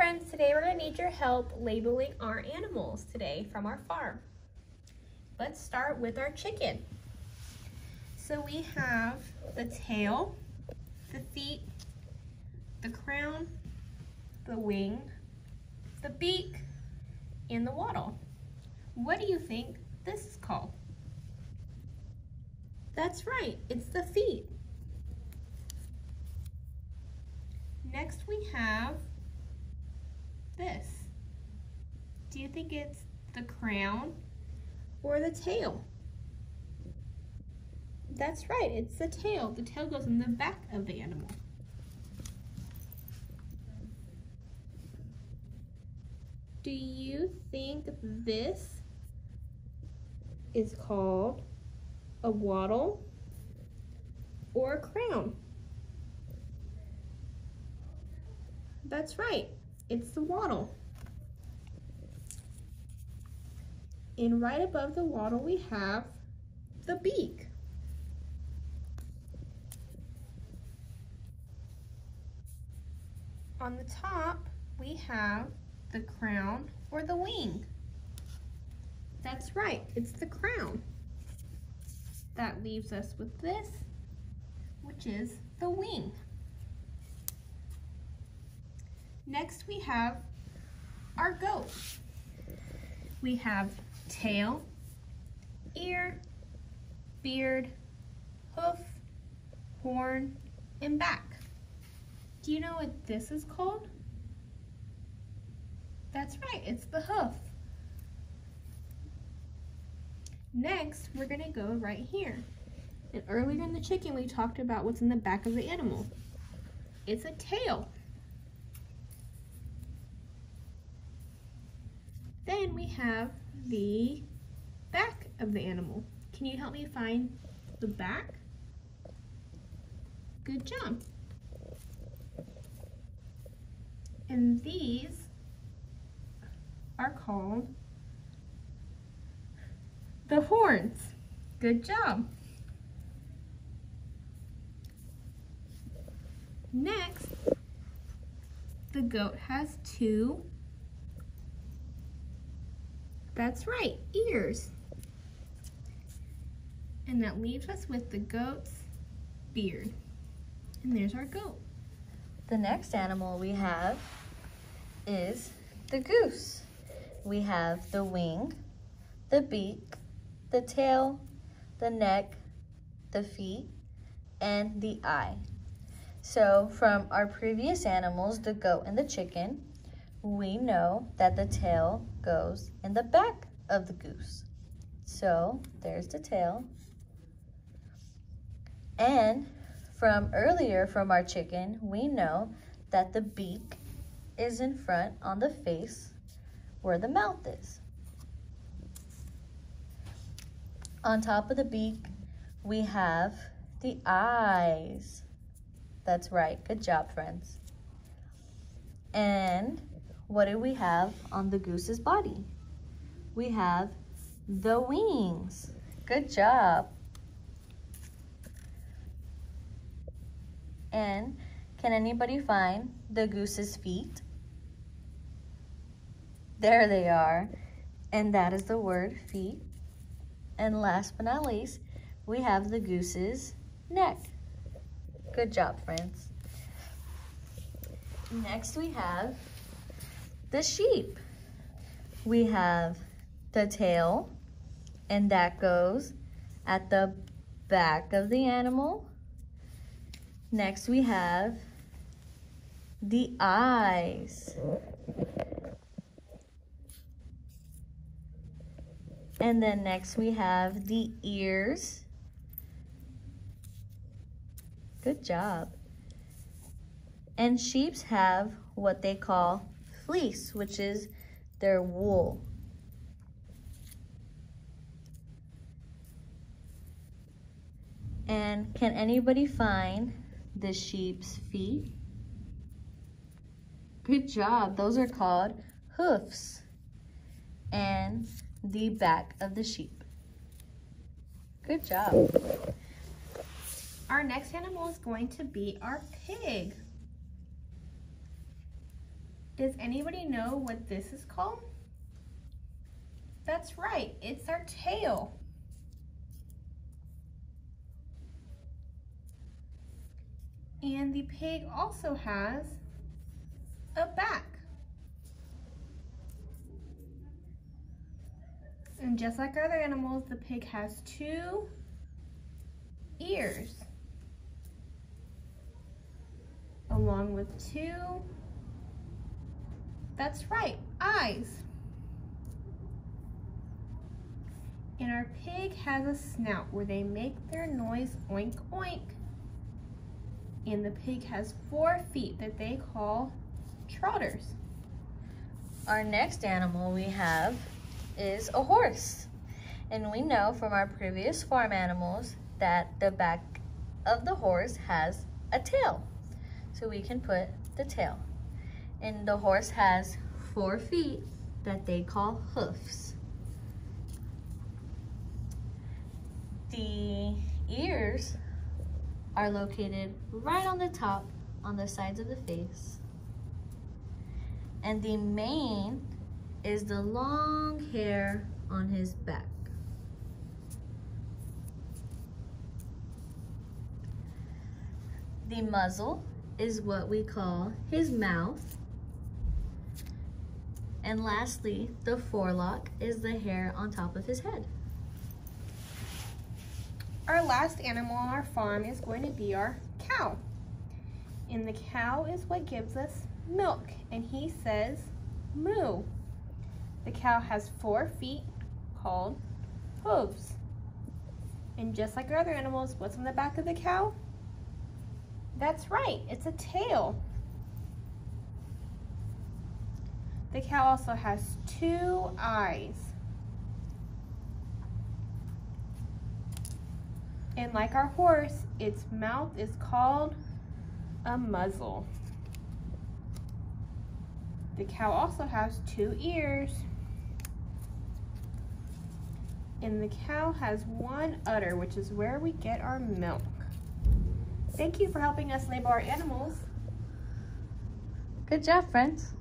friends, today we're going to need your help labeling our animals today from our farm. Let's start with our chicken. So we have the tail, the feet, the crown, the wing, the beak, and the wattle. What do you think this is called? That's right, it's the feet. Next we have this. Do you think it's the crown or the tail? That's right, it's the tail. The tail goes in the back of the animal. Do you think this is called a wattle or a crown? That's right, it's the wattle. And right above the wattle we have the beak. On the top we have the crown or the wing. That's right, it's the crown. That leaves us with this, which is the wing. Next we have our goat. We have tail, ear, beard, hoof, horn, and back. Do you know what this is called? That's right, it's the hoof. Next, we're gonna go right here. And earlier in the chicken, we talked about what's in the back of the animal. It's a tail. Then we have the back of the animal. Can you help me find the back? Good job. And these are called the horns. Good job. Next, the goat has two, that's right, ears. And that leaves us with the goat's beard. And there's our goat. The next animal we have is the goose. We have the wing, the beak, the tail, the neck, the feet, and the eye. So from our previous animals, the goat and the chicken, we know that the tail goes in the back of the goose. So there's the tail. And from earlier from our chicken, we know that the beak is in front on the face where the mouth is. On top of the beak, we have the eyes. That's right, good job, friends. And what do we have on the goose's body? We have the wings. Good job. And can anybody find the goose's feet? There they are. And that is the word feet. And last but not least, we have the goose's neck. Good job, friends. Next we have the sheep. We have the tail, and that goes at the back of the animal. Next we have the eyes. And then next we have the ears. Good job. And sheeps have what they call fleece, which is their wool. And can anybody find the sheep's feet? Good job. Those are called hoofs. And the back of the sheep. Good job. Our next animal is going to be our pig. Does anybody know what this is called? That's right, it's our tail. And the pig also has a back. And just like other animals, the pig has 2 ears, along with 2, that's right, eyes. And our pig has a snout where they make their noise oink oink. And the pig has 4 feet that they call trotters. Our next animal we have is a horse. And we know from our previous farm animals that the back of the horse has a tail. So we can put the tail. And the horse has 4 feet that they call hoofs. The ears are located right on the top on the sides of the face. And the mane is the long hair on his back. The muzzle is what we call his mouth. And lastly, the forelock is the hair on top of his head. Our last animal on our farm is going to be our cow. And the cow is what gives us milk, and he says moo. The cow has 4 feet called hooves. And just like our other animals, what's on the back of the cow? That's right, it's a tail. The cow also has 2 eyes. And like our horse, its mouth is called a muzzle. The cow also has 2 ears. And the cow has 1 udder, which is where we get our milk. Thank you for helping us label our animals. Good job, friends.